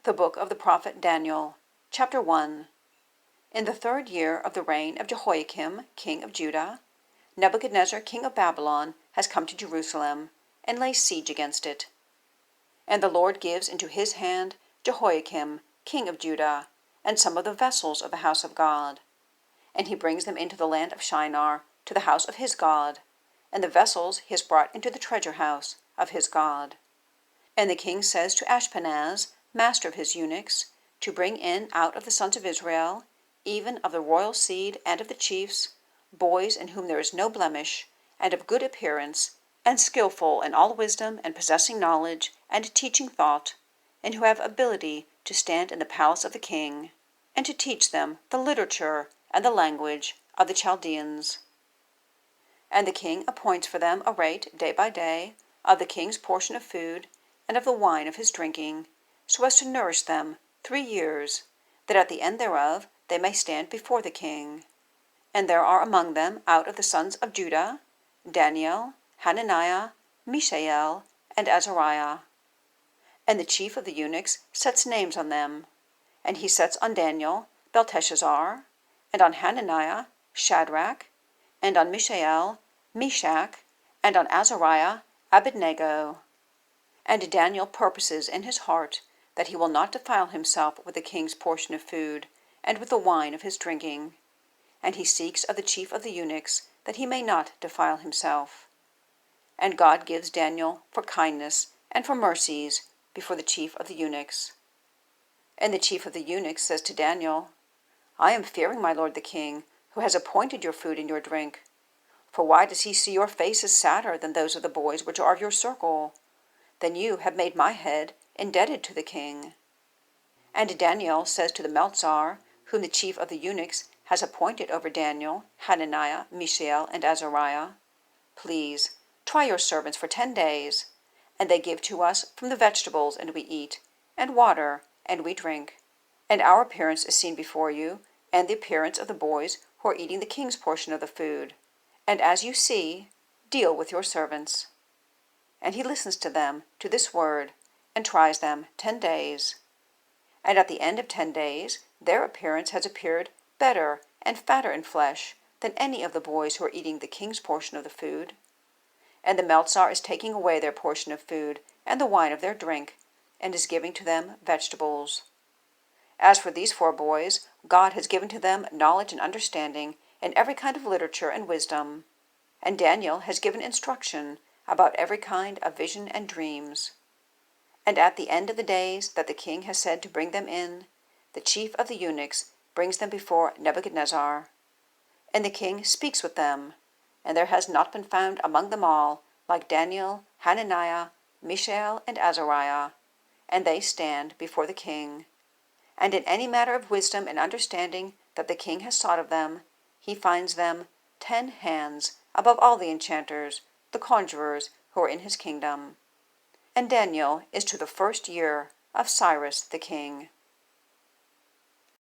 The book of the prophet Daniel, chapter 1. In the 3rd year of the reign of Jehoiakim, king of Judah, Nebuchadnezzar, king of Babylon, has come to Jerusalem, and lays siege against it. And the Lord gives into his hand Jehoiakim, king of Judah, and some of the vessels of the house of God. And he brings them into the land of Shinar, to the house of his God, and the vessels he has brought into the treasure house of his God. And the king says to Ashpenaz, master of his eunuchs, to bring in out of the sons of Israel, even of the royal seed and of the chiefs, boys in whom there is no blemish, and of good appearance, and skillful in all wisdom, and possessing knowledge, and teaching thought, and who have ability to stand in the palace of the king, and to teach them the literature and the language of the Chaldeans. And the king appoints for them a rate day by day of the king's portion of food, and of the wine of his drinking, so as to nourish them 3 years, that at the end thereof they may stand before the king. And there are among them out of the sons of Judah, Daniel, Hananiah, Mishael, and Azariah. And the chief of the eunuchs sets names on them. And he sets on Daniel Belteshazzar, and on Hananiah Shadrach, and on Mishael Meshach, and on Azariah Abed-Nego. And Daniel purposes in his heart that he will not defile himself with the king's portion of food, and with the wine of his drinking. And he seeks of the chief of the eunuchs that he may not defile himself. And God gives Daniel for kindness and for mercies before the chief of the eunuchs. And the chief of the eunuchs says to Daniel, I am fearing my lord the king, who has appointed your food and your drink. For why does he see your faces sadder than those of the boys which are of your circle? Then you have made my head indebted to the king. And Daniel says to the Meltzar, whom the chief of the eunuchs has appointed over Daniel, Hananiah, Mishael, and Azariah, Please, try your servants for 10 days, and they give to us from the vegetables, and we eat, and water, and we drink. And our appearance is seen before you, and the appearance of the boys who are eating the king's portion of the food. And as you see, deal with your servants. And he listens to them, to this word, and tries them 10 days. And at the end of 10 days, their appearance has appeared better and fatter in flesh than any of the boys who are eating the king's portion of the food. And the Meltzar is taking away their portion of food and the wine of their drink, and is giving to them vegetables. As for these 4 boys, God has given to them knowledge and understanding in every kind of literature and wisdom. And Daniel has given instruction about every kind of vision and dreams. And at the end of the days that the king has said to bring them in, the chief of the eunuchs brings them before Nebuchadnezzar. And the king speaks with them, and there has not been found among them all like Daniel, Hananiah, Mishael, and Azariah, and they stand before the king. And in any matter of wisdom and understanding that the king has sought of them, he finds them 10 hands above all the enchanters, the conjurers who are in his kingdom. And Daniel is to the 1st year of Cyrus the king.